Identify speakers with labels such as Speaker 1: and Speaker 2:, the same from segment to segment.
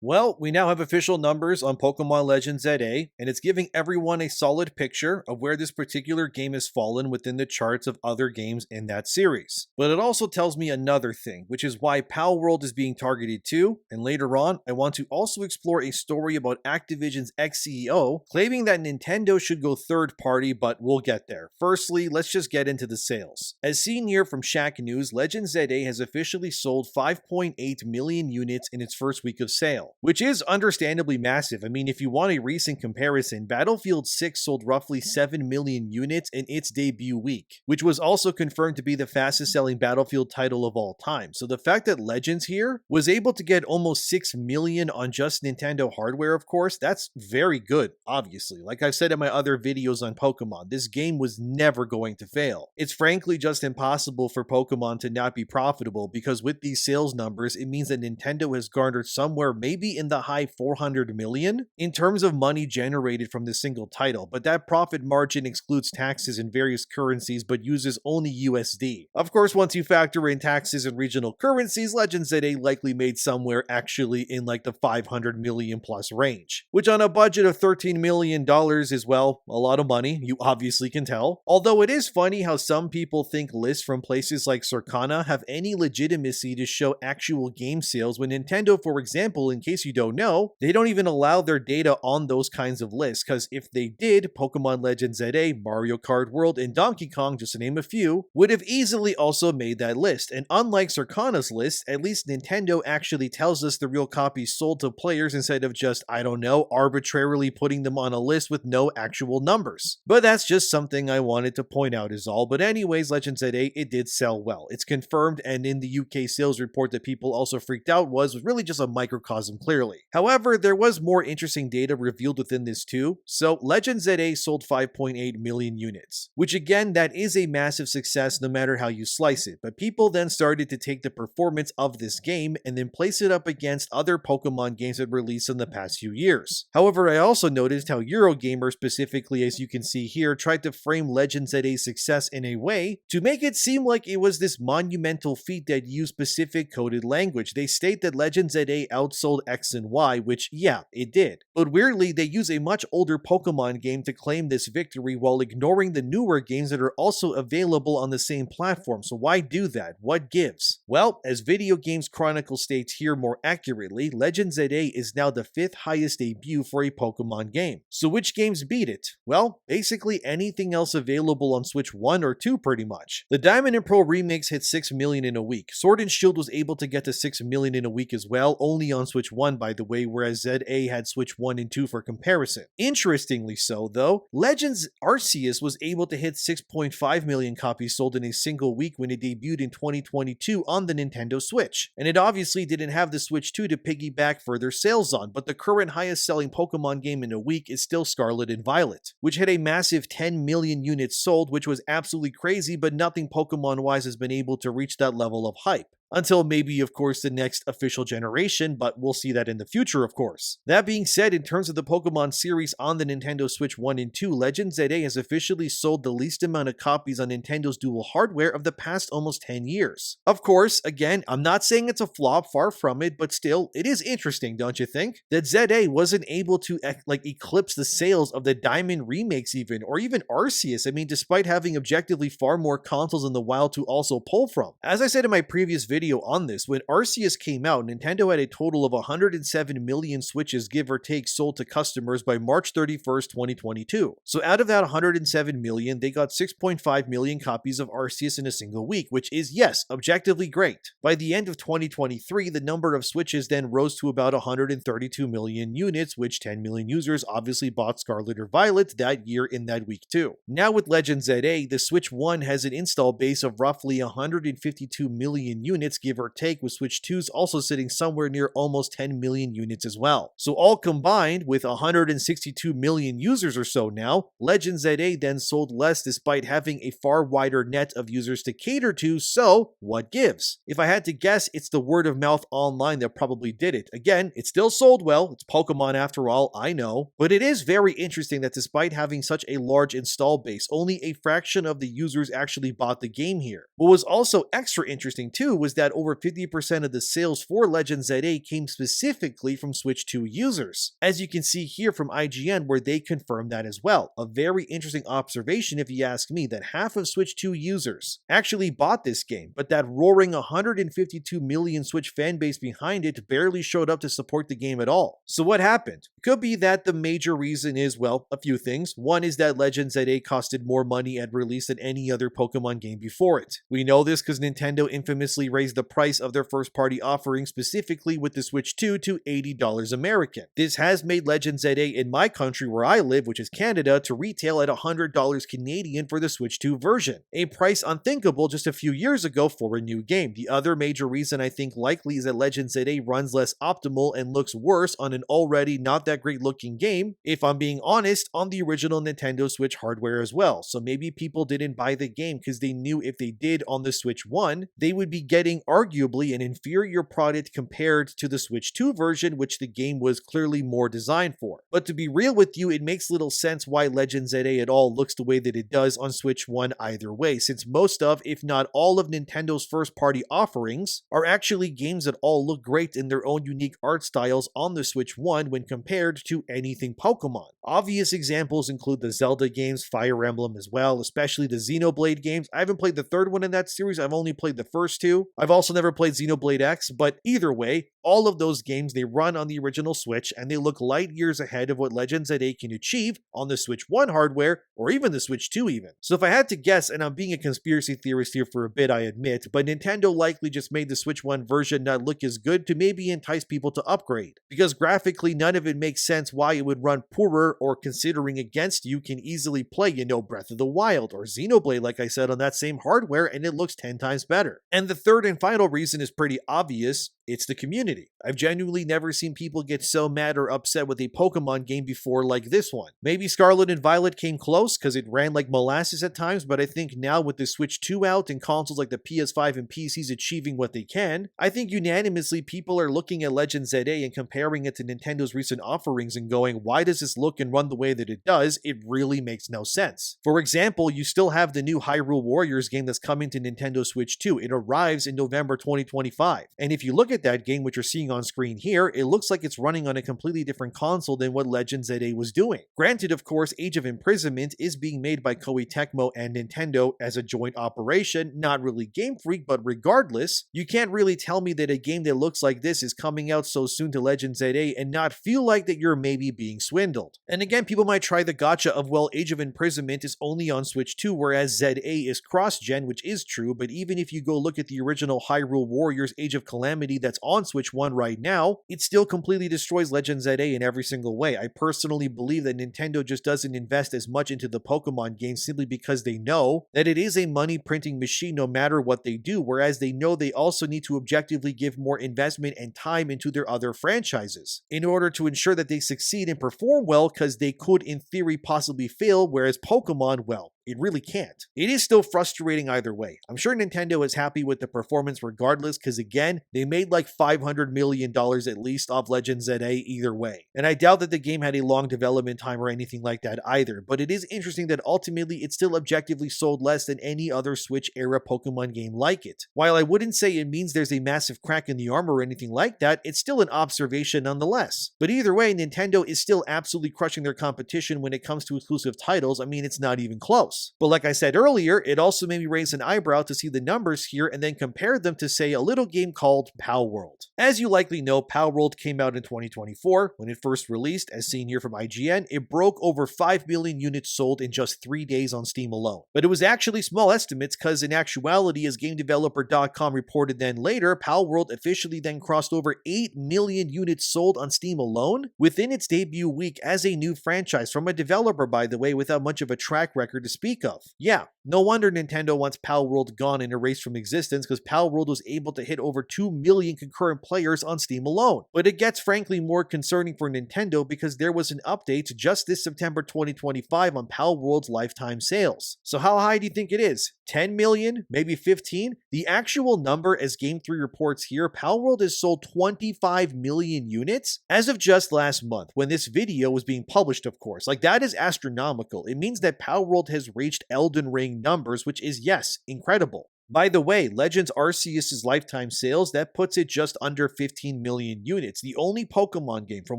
Speaker 1: Well, we now have official numbers on Pokemon Legends ZA, and it's giving everyone a solid picture of where this particular game has fallen within the charts of other games in that series. But it also tells me another thing, which is why Palworld is being targeted too, and later on, I want to also explore a story about Activision's ex-CEO claiming that Nintendo should go third party, but we'll get there. Firstly, let's just get into the sales. As seen here from Shack News, Legends ZA has officially sold 5.8 million units in its first week of sale, which is understandably massive. I mean, if you want a recent comparison, Battlefield 6 sold roughly 7 million units in its debut week, which was also confirmed to be the fastest selling Battlefield title of all time. So the fact that Legends here was able to get almost 6 million on just Nintendo hardware, of course, that's very good, obviously. Like I've said in my other videos on Pokemon, this game was never going to fail. It's frankly just impossible for Pokemon to not be profitable, because with these sales numbers, it means that Nintendo has garnered somewhere maybe in the high 400 million in terms of money generated from this single title, but that profit margin excludes taxes in various currencies but uses only USD. Of course, once you factor in taxes in regional currencies, Legends ZA likely made somewhere actually in like the 500 million plus range, which on a budget of $13 million is, well, a lot of money, you obviously can tell. Although it is funny how some people think lists from places like Circana have any legitimacy to show actual game sales, when Nintendo, for example, in case you don't know, they don't even allow their data on those kinds of lists, because if they did, Pokemon Legends ZA, Mario Kart World, and Donkey Kong, just to name a few, would have easily also made that list. And unlike Circana's list, at least Nintendo actually tells us the real copies sold to players instead of just, I don't know, arbitrarily putting them on a list with no actual numbers. But that's just something I wanted to point out is all. But anyways, Legends ZA, it did sell well. It's confirmed, and in the UK sales report that people also freaked out was really just a microcosm clearly. However, there was more interesting data revealed within this too. So Legends ZA sold 5.8 million units, which again, that is a massive success no matter how you slice it. But people then started to take the performance of this game and then place it up against other Pokemon games that released in the past few years. However, I also noticed how Eurogamer specifically, as you can see here, tried to frame Legends ZA's success in a way to make it seem like it was this monumental feat that used specific coded language. They state that Legends ZA outsold X and Y, which, yeah, it did. But weirdly, they use a much older Pokemon game to claim this victory while ignoring the newer games that are also available on the same platform. So why do that? What gives? Well, as Video Games Chronicle states here more accurately, Legends ZA is now the 5th highest debut for a Pokemon game. So which games beat it? Well, basically anything else available on Switch 1 or 2 pretty much. The Diamond and Pearl remakes hit 6 million in a week. Sword and Shield was able to get to 6 million in a week as well, only on Switch 1 by the way, whereas ZA had Switch 1 and 2 for comparison. Interestingly so though, Legends Arceus was able to hit 6.5 million copies sold in a single week when it debuted in 2022 on the Nintendo Switch. And it obviously didn't have the Switch 2 to piggyback further sales on, but the current highest selling Pokemon game in a week is still Scarlet and Violet, which hit a massive 10 million units sold, which was absolutely crazy, but nothing Pokemon-wise has been able to reach that level of hype. Until maybe, of course, the next official generation, but we'll see that in the future, of course. That being said, in terms of the Pokemon series on the Nintendo Switch 1 and 2, Legends ZA has officially sold the least amount of copies on Nintendo's dual hardware of the past almost 10 years. Of course, again, I'm not saying it's a flop, far from it, but still, it is interesting, don't you think? That ZA wasn't able to, eclipse the sales of the Diamond remakes even, or even Arceus. I mean, despite having objectively far more consoles in the wild to also pull from. As I said in my previous video on this, when Arceus came out, Nintendo had a total of 107 million Switches, give or take, sold to customers by March 31st, 2022. So out of that 107 million, they got 6.5 million copies of Arceus in a single week, which is, yes, objectively great. By the end of 2023, the number of Switches then rose to about 132 million units, which 10 million users obviously bought Scarlet or Violet that year in that week too. Now with Legends ZA, the Switch 1 has an install base of roughly 152 million units, give or take, with Switch 2's also sitting somewhere near almost 10 million units as well. So all combined, with 162 million users or so now, Legends ZA then sold less despite having a far wider net of users to cater to, so what gives? If I had to guess, it's the word of mouth online that probably did it. Again, it still sold well, it's Pokemon after all, I know, but it is very interesting that despite having such a large install base, only a fraction of the users actually bought the game here. What was also extra interesting too was that over 50% of the sales for Legend ZA came specifically from Switch 2 users. As you can see here from IGN, where they confirmed that as well. A very interesting observation if you ask me, that half of Switch 2 users actually bought this game, but that roaring 152 million Switch fanbase behind it barely showed up to support the game at all. So what happened? It could be that the major reason is, well, a few things. One is that Legend ZA costed more money at release than any other Pokemon game before it. We know this because Nintendo infamously raised the price of their first-party offering, specifically with the Switch 2 to $80 American. This has made Legend ZA in my country where I live, which is Canada, to retail at $100 Canadian for the Switch 2 version, a price unthinkable just a few years ago for a new game. The other major reason I think likely is that Legend ZA runs less optimal and looks worse on an already not that great looking game, if I'm being honest, on the original Nintendo Switch hardware as well. So maybe people didn't buy the game because they knew if they did on the Switch 1, they would be getting arguably an inferior product compared to the Switch 2 version, which the game was clearly more designed for. But to be real with you, it makes little sense why Legend ZA at all looks the way that it does on Switch 1 either way, since most of, if not all of Nintendo's first-party offerings are actually games that all look great in their own unique art styles on the Switch 1 when compared to anything Pokemon. Obvious examples include the Zelda games, Fire Emblem as well, especially the Xenoblade games. I haven't played the third one in that series, I've only played the first two. I've also never played Xenoblade X, but either way, all of those games, they run on the original Switch and they look light years ahead of what Legend ZA can achieve on the Switch 1 hardware or even the Switch 2 even. So if I had to guess, and I'm being a conspiracy theorist here for a bit, I admit, but Nintendo likely just made the Switch 1 version not look as good to maybe entice people to upgrade, because graphically none of it makes sense why it would run poorer, or considering against you can easily play, Breath of the Wild or Xenoblade like I said on that same hardware and it looks 10 times better. And the third and final reason is pretty obvious. It's the community. I've genuinely never seen people get so mad or upset with a Pokemon game before like this one. Maybe Scarlet and Violet came close because it ran like molasses at times, but I think now with the Switch 2 out and consoles like the PS5 and PCs achieving what they can, I think unanimously people are looking at Legend ZA and comparing it to Nintendo's recent offerings and going, why does this look and run the way that it does? It really makes no sense. For example, you still have the new Hyrule Warriors game that's coming to Nintendo Switch 2. It arrives in November 2025. And if you look at that game, which you're seeing on screen here, it looks like it's running on a completely different console than what Legend ZA was doing. Granted, of course, Age of Imprisonment is being made by Koei Tecmo and Nintendo as a joint operation, not really Game Freak, but regardless, you can't really tell me that a game that looks like this is coming out so soon to Legend ZA and not feel like that you're maybe being swindled. And again, people might try the gotcha of, well, Age of Imprisonment is only on Switch 2, whereas ZA is cross-gen, which is true, but even if you go look at the original Hyrule Warriors Age of Calamity that's on Switch 1 right now, it still completely destroys Legend ZA in every single way. I personally believe that Nintendo just doesn't invest as much into the Pokemon games simply because they know that it is a money printing machine no matter what they do, whereas they know they also need to objectively give more investment and time into their other franchises in order to ensure that they succeed and perform well, because they could in theory possibly fail, whereas Pokemon, well, it really can't. It is still frustrating either way. I'm sure Nintendo is happy with the performance regardless, because again, they made like $500 million at least off Legend ZA either way. And I doubt that the game had a long development time or anything like that either, but it is interesting that ultimately it still objectively sold less than any other Switch era Pokemon game like it. While I wouldn't say it means there's a massive crack in the armor or anything like that, it's still an observation nonetheless. But either way, Nintendo is still absolutely crushing their competition when it comes to exclusive titles. I mean, it's not even close. But like I said earlier, it also made me raise an eyebrow to see the numbers here and then compare them to, say, a little game called Palworld. As you likely know, Palworld came out in 2024. When it first released, as seen here from IGN, it broke over 5 million units sold in just 3 days on Steam alone. But it was actually small estimates, because in actuality, as GameDeveloper.com reported then later, Palworld officially then crossed over 8 million units sold on Steam alone within its debut week as a new franchise from a developer, by the way, without much of a track record to speak of. Yeah, no wonder Nintendo wants Palworld gone and erased from existence, because Palworld was able to hit over 2 million concurrent players on Steam alone. But it gets frankly more concerning for Nintendo, because there was an update just this September 2025 on Palworld's lifetime sales. So how high do you think it is? 10 million? Maybe 15? The actual number, as Game 3 reports here, Palworld has sold 25 million units as of just last month, when this video was being published, of course. Like, that is astronomical. It means that Palworld has reached Elden Ring numbers, which is, yes, incredible. By the way, Legends Arceus' lifetime sales, that puts it just under 15 million units. The only Pokemon game, from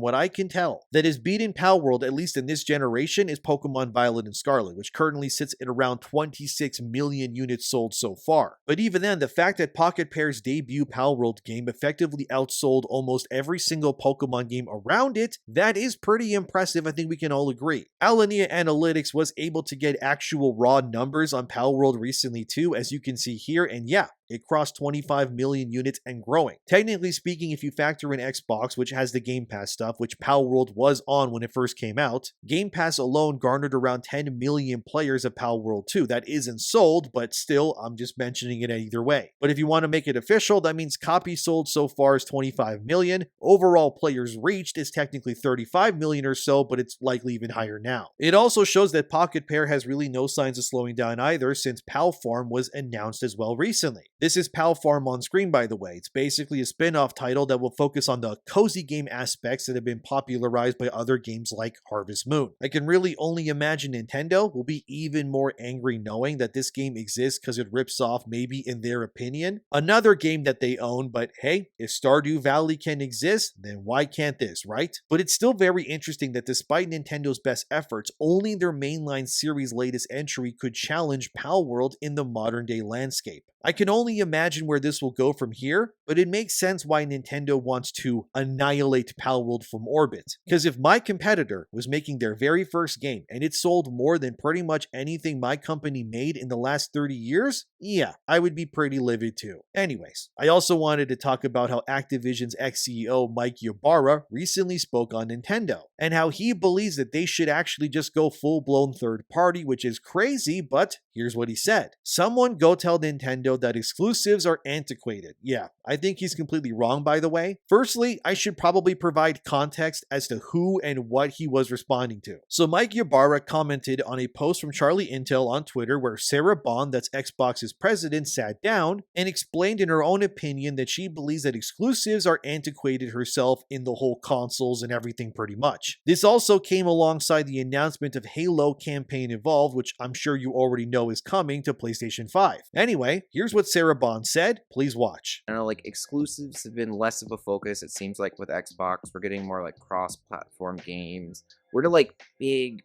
Speaker 1: what I can tell, that has beaten Palworld, at least in this generation, is Pokemon Violet and Scarlet, which currently sits at around 26 million units sold so far. But even then, the fact that Pocket Pair's debut Palworld game effectively outsold almost every single Pokemon game around it, that is pretty impressive. I think we can all agree. Alinea Analytics was able to get actual raw numbers on Palworld recently too, as you can see here, and yeah, it crossed 25 million units and growing. Technically speaking, if you factor in Xbox, which has the Game Pass stuff, which Palworld was on when it first came out, Game Pass alone garnered around 10 million players of Palworld 2. That isn't sold, but still, I'm just mentioning it either way. But if you want to make it official, that means copies sold so far is 25 million. Overall players reached is technically 35 million or so, but it's likely even higher now. It also shows that Pocket Pair has really no signs of slowing down either, since Pal Farm was announced as well recently. This is Pal Farm on screen, by the way. It's basically a spin-off title that will focus on the cozy game aspects that have been popularized by other games like Harvest Moon. I can really only imagine Nintendo will be even more angry knowing that this game exists because it rips off, maybe in their opinion, another game that they own, but hey, if Stardew Valley can exist, then why can't this, right? But it's still very interesting that despite Nintendo's best efforts, only their mainline series' latest entry could challenge Palworld in the modern-day landscape. I can only imagine where this will go from here, but it makes sense why Nintendo wants to annihilate Palworld from orbit. Because if my competitor was making their very first game and it sold more than pretty much anything my company made in the last 30 years, yeah, I would be pretty livid too. Anyways, I also wanted to talk about how Activision's ex-CEO Mike Ybarra recently spoke on Nintendo, and how he believes that they should actually just go full-blown third party, which is crazy, but here's what he said. Someone go tell Nintendo that exclusives are antiquated. Yeah, I think he's completely wrong, by the way. Firstly, I should probably provide context as to who and what he was responding to. So Mike Ybarra commented on a post from Charlie Intel on Twitter where Sarah Bond, that's Xbox's president, sat down and explained in her own opinion that she believes that exclusives are antiquated herself in the whole consoles and everything pretty much. This also came alongside the announcement of Halo Campaign Evolved, which I'm sure you already know is coming to PlayStation 5. Anyway, here's what Sarah Bond said. Please watch.
Speaker 2: I know, like, exclusives have been less of a focus, it seems like, with Xbox. We're getting more like cross-platform games. Where do like big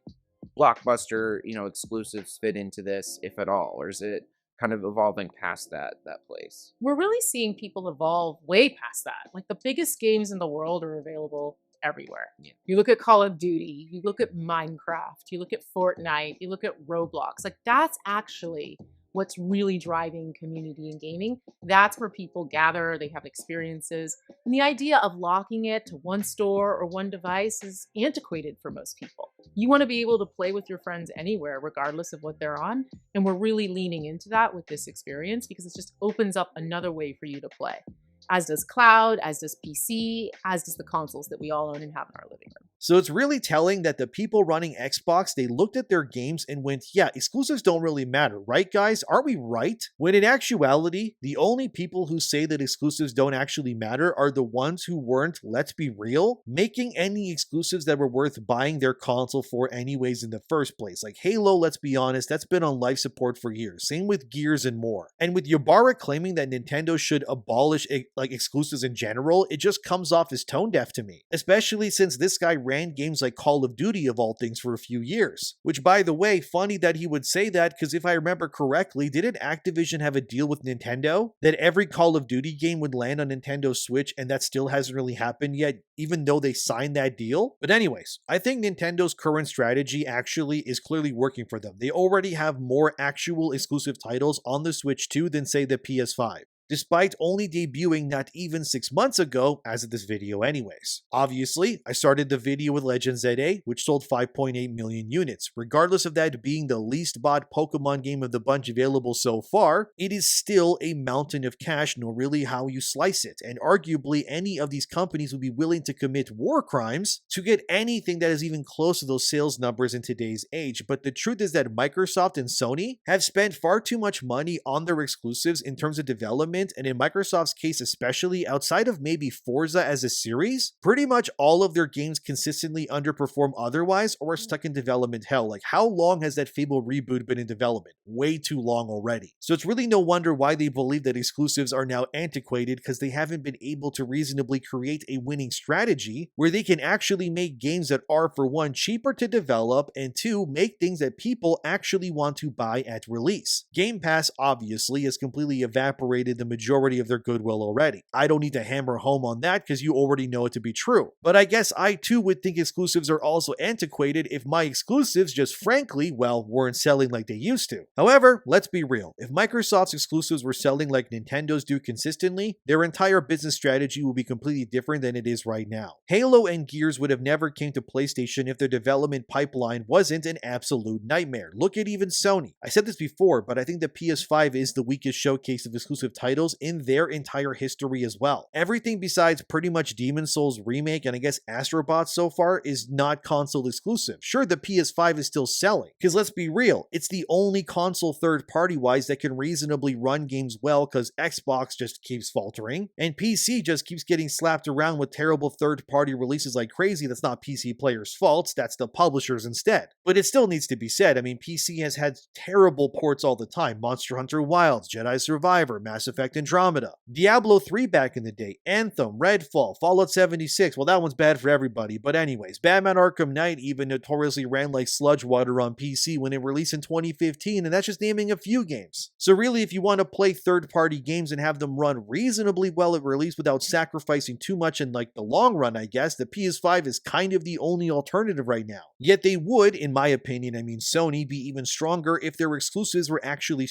Speaker 2: blockbuster, exclusives fit into this, if at all? Or is it kind of evolving past that place?
Speaker 3: We're really seeing people evolve way past that. Like, the biggest games in the world are available everywhere.
Speaker 2: Yeah.
Speaker 3: You look at Call of Duty, you look at Minecraft, you look at Fortnite, you look at Roblox. Like, that's actually what's really driving community in gaming. That's where people gather, they have experiences. And the idea of locking it to one store or one device is antiquated for most people. You want to be able to play with your friends anywhere, regardless of what they're on. And we're really leaning into that with this experience because it just opens up another way for you to play. As does cloud, as does PC, as does the consoles that we all own and have in our living room.
Speaker 1: So it's really telling that the people running Xbox, they looked at their games and went, yeah, exclusives don't really matter, right guys? Aren't we right? When in actuality, the only people who say that exclusives don't actually matter are the ones who weren't, let's be real, making any exclusives that were worth buying their console for anyways in the first place. Like Halo, let's be honest, that's been on life support for years. Same with Gears and more. And with Ybarra claiming that Nintendo should abolish exclusives in general, it just comes off as tone deaf to me. Especially since this guy ran games like Call of Duty of all things for a few years. Which, by the way, funny that he would say that, because if I remember correctly, didn't Activision have a deal with Nintendo that every Call of Duty game would land on Nintendo Switch, and that still hasn't really happened yet, even though they signed that deal? But anyways, I think Nintendo's current strategy actually is clearly working for them. They already have more actual exclusive titles on the Switch 2 than, say, the PS5. Despite only debuting not even 6 months ago, as of this video anyways. Obviously, I started the video with Legend ZA, which sold 5.8 million units. Regardless of that being the least bought Pokemon game of the bunch available so far, it is still a mountain of cash, no really how you slice it, and arguably any of these companies would be willing to commit war crimes to get anything that is even close to those sales numbers in today's age. But the truth is that Microsoft and Sony have spent far too much money on their exclusives in terms of development development, and in Microsoft's case especially, outside of maybe Forza as a series, pretty much all of their games consistently underperform otherwise or are stuck in development hell. Like, how long has that Fable reboot been in development? Way too long already. So it's really no wonder why they believe that exclusives are now antiquated, because they haven't been able to reasonably create a winning strategy where they can actually make games that are, for one, cheaper to develop, and two, make things that people actually want to buy at release. Game Pass, obviously, has completely evaporated the majority of their goodwill already. I don't need to hammer home on that because you already know it to be true. But I guess I too would think exclusives are also antiquated if my exclusives just frankly, well, weren't selling like they used to. However, let's be real. If Microsoft's exclusives were selling like Nintendo's do consistently, their entire business strategy will be completely different than it is right now. Halo and Gears would have never came to PlayStation if their development pipeline wasn't an absolute nightmare. Look at even Sony. I said this before, but I think the PS5 is the weakest showcase of exclusive titles in their entire history as well. Everything besides pretty much Demon's Souls remake and I guess Astro Bot so far is not console exclusive. Sure, the PS5 is still selling, because let's be real, it's the only console third party wise that can reasonably run games well, because Xbox just keeps faltering and PC just keeps getting slapped around with terrible third party releases like crazy. That's not PC players' faults, that's the publishers instead. But it still needs to be said, I mean, PC has had terrible ports all the time. Monster Hunter Wilds, Jedi Survivor, Mass Effect Andromeda, Diablo 3 back in the day, Anthem, Redfall, Fallout 76, well that one's bad for everybody, but anyways, Batman Arkham Knight even notoriously ran like sludge water on PC when it released in 2015, and that's just naming a few games. So really, if you want to play third-party games and have them run reasonably well at release without sacrificing too much in like the long run, I guess, the PS5 is kind of the only alternative right now. Yet they would, in my opinion, I mean Sony, be even stronger if their exclusives were actually,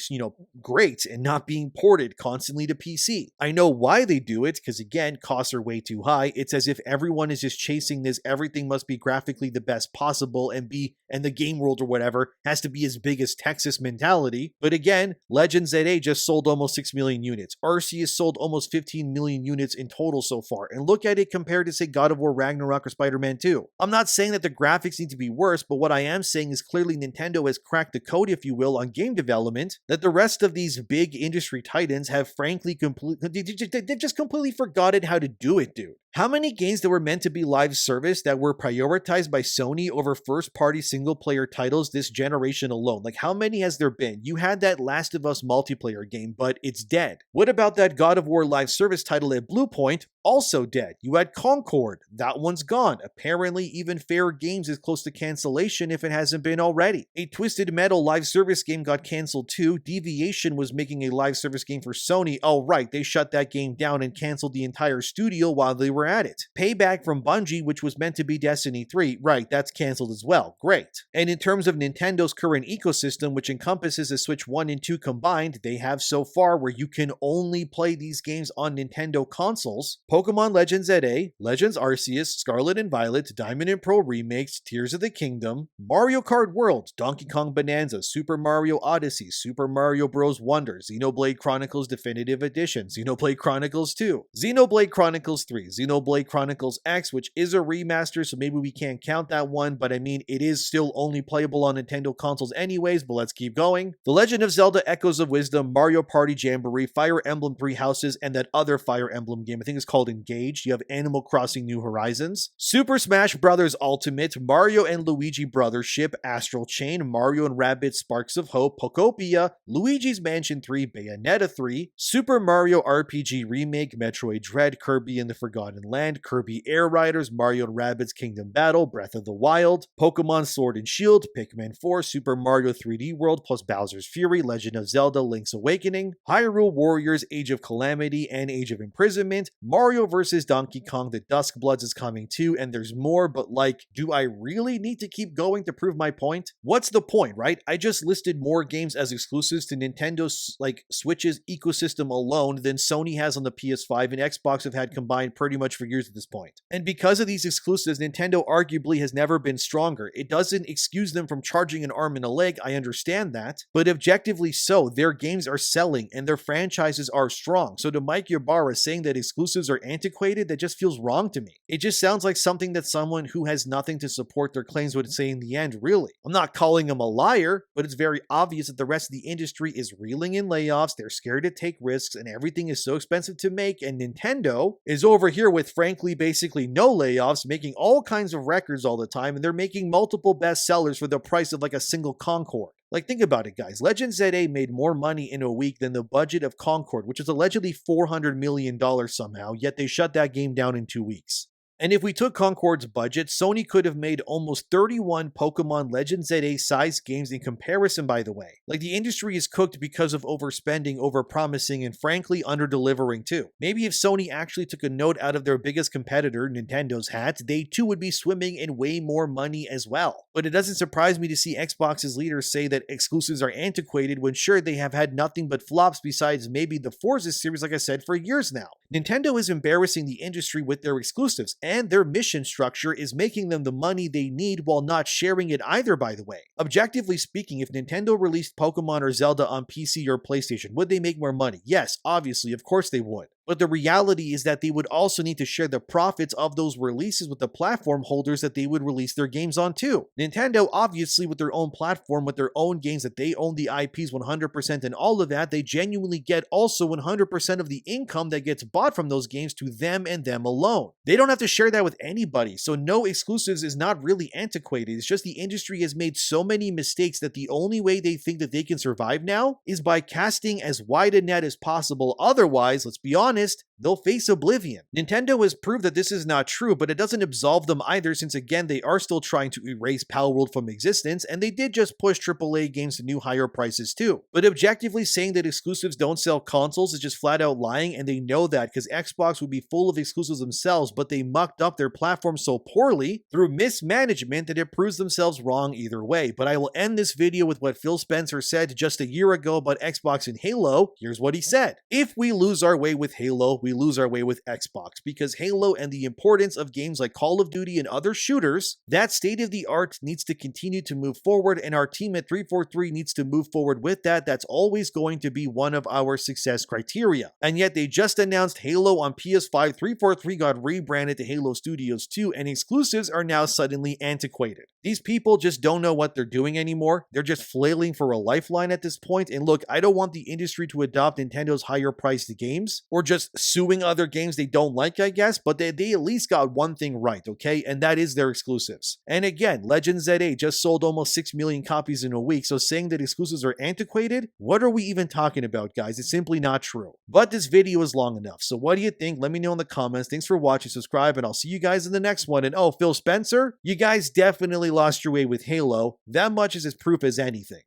Speaker 1: great and not being ported constantly to PC. I know why they do it, because again, costs are way too high. It's as if everyone is just chasing this, everything must be graphically the best possible and the game world or whatever has to be as big as Texas mentality. But again, Legends ZA just sold almost 6 million units. Arceus sold almost 15 million units in total so far. And look at it compared to, say, God of War Ragnarok or Spider-Man 2. I'm not saying that the graphics need to be worse, but what I am saying is clearly Nintendo has cracked the code, if you will, on game development that the rest of these big industry titans have frankly they've just completely forgotten how to do it, dude. How many games that were meant to be live service that were prioritized by Sony over first-party single-player titles this generation alone? Like, how many has there been? You had that Last of Us multiplayer game, but it's dead. What about that God of War live service title at Bluepoint? Also dead. You had Concord. That one's gone. Apparently, even Fair Games is close to cancellation if it hasn't been already. A Twisted Metal live service game got canceled too. Deviation was making a live service game for Sony. Oh right, they shut that game down and canceled the entire studio while they were at it. Payback from Bungie, which was meant to be Destiny 3, right, that's canceled as well. Great. And in terms of Nintendo's current ecosystem, which encompasses the Switch 1 and 2 combined, they have so far where you can only play these games on Nintendo consoles: Pokemon Legends ZA, Legends Arceus, Scarlet and Violet, Diamond and Pearl remakes, Tears of the Kingdom, Mario Kart World, Donkey Kong Bonanza, Super Mario Odyssey, Super Mario Bros. Wonder, Xenoblade Chronicles Definitive Edition, Xenoblade Chronicles 2, Xenoblade Chronicles 3, Xenoblade Chronicles X, which is a remaster, so maybe we can't count that one, but I mean, it is still only playable on Nintendo consoles anyways, but let's keep going. The Legend of Zelda Echoes of Wisdom, Mario Party Jamboree, Fire Emblem Three Houses, and that other Fire Emblem game, I think it's called Engaged. You have Animal Crossing New Horizons, Super Smash Bros. Ultimate, Mario and Luigi Brothership, Astral Chain, Mario and Rabbids Sparks of Hope, Pokopia, Luigi's Mansion 3, Bayonetta 3, Super Mario RPG Remake, Metroid Dread, Kirby in the Forgotten Land, Kirby Air Riders, Mario and Rabbids Kingdom Battle, Breath of the Wild, Pokemon Sword and Shield, Pikmin 4, Super Mario 3D World plus Bowser's Fury, Legend of Zelda Link's Awakening, Hyrule Warriors Age of Calamity and Age of Imprisonment, Mario vs. Donkey Kong The Dusk Bloods is coming too, and there's more, but like, do I really need to keep going to prove my point? What's the point, right? I just listed more games as exclusives to Nintendo's Switch's ecosystem alone than Sony has on the PS5 and Xbox have had combined pretty much much for years at this point. And because of these exclusives, Nintendo arguably has never been stronger. It doesn't excuse them from charging an arm and a leg, I understand that, but objectively so, their games are selling and their franchises are strong. So to Mike Ybarra saying that exclusives are antiquated, that just feels wrong to me. It just sounds like something that someone who has nothing to support their claims would say in the end, really. I'm not calling him a liar, but it's very obvious that the rest of the industry is reeling in layoffs, they're scared to take risks, and everything is so expensive to make, and Nintendo is over here with frankly basically no layoffs, making all kinds of records all the time, and they're making multiple bestsellers for the price of like a single Concord. Like, think about it, guys. Legend ZA made more money in a week than the budget of Concord, which is allegedly $400 million somehow, yet they shut that game down in 2 weeks. And if we took Concord's budget, Sony could have made almost 31 Pokemon Legend ZA sized games in comparison, by the way. Like, the industry is cooked because of overspending, overpromising, and frankly under-delivering too. Maybe if Sony actually took a note out of their biggest competitor, Nintendo's hat, they too would be swimming in way more money as well. But it doesn't surprise me to see Xbox's leaders say that exclusives are antiquated when sure they have had nothing but flops besides maybe the Forza series, like I said, for years now. Nintendo is embarrassing the industry with their exclusives, and their mission structure is making them the money they need while not sharing it either, by the way. Objectively speaking, if Nintendo released Pokemon or Zelda on PC or PlayStation, would they make more money? Yes, obviously, of course they would. But the reality is that they would also need to share the profits of those releases with the platform holders that they would release their games on too. Nintendo, obviously, with their own platform, with their own games that they own the IPs 100% and all of that, they genuinely get also 100% of the income that gets bought from those games to them and them alone. They don't have to share that with anybody, so no exclusives is not really antiquated. It's just the industry has made so many mistakes that the only way they think that they can survive now is by casting as wide a net as possible. Otherwise, let's be honest, they'll face oblivion. Nintendo has proved that this is not true, but it doesn't absolve them either, since again they are still trying to erase Palworld from existence, and they did just push AAA games to new higher prices too. But objectively saying that exclusives don't sell consoles is just flat out lying, and they know that because Xbox would be full of exclusives themselves, but they mucked up their platform so poorly through mismanagement that it proves themselves wrong either way. But I will end this video with what Phil Spencer said just a year ago about Xbox and Halo. Here's what he said: "If we lose our way with Halo, we lose our way with Xbox, because Halo and the importance of games like Call of Duty and other shooters, that state of the art needs to continue to move forward, and our team at 343 needs to move forward with that. That's always going to be one of our success criteria." And yet they just announced Halo on PS5, 343 got rebranded to Halo Studios 2, and exclusives are now suddenly antiquated. These people just don't know what they're doing anymore. They're just flailing for a lifeline at this point. And look, I don't want the industry to adopt Nintendo's higher priced games or just suing other games they don't like, I guess, but they at least got one thing right, okay? And that is their exclusives. And again, Legend ZA just sold almost 6 million copies in a week, so saying that exclusives are antiquated, what are we even talking about, guys? It's simply not true. But this video is long enough, so what do you think? Let me know in the comments. Thanks for watching, subscribe, and I'll see you guys in the next one. And oh, Phil Spencer, you guys definitely lost your way with Halo. That much is as proof as anything.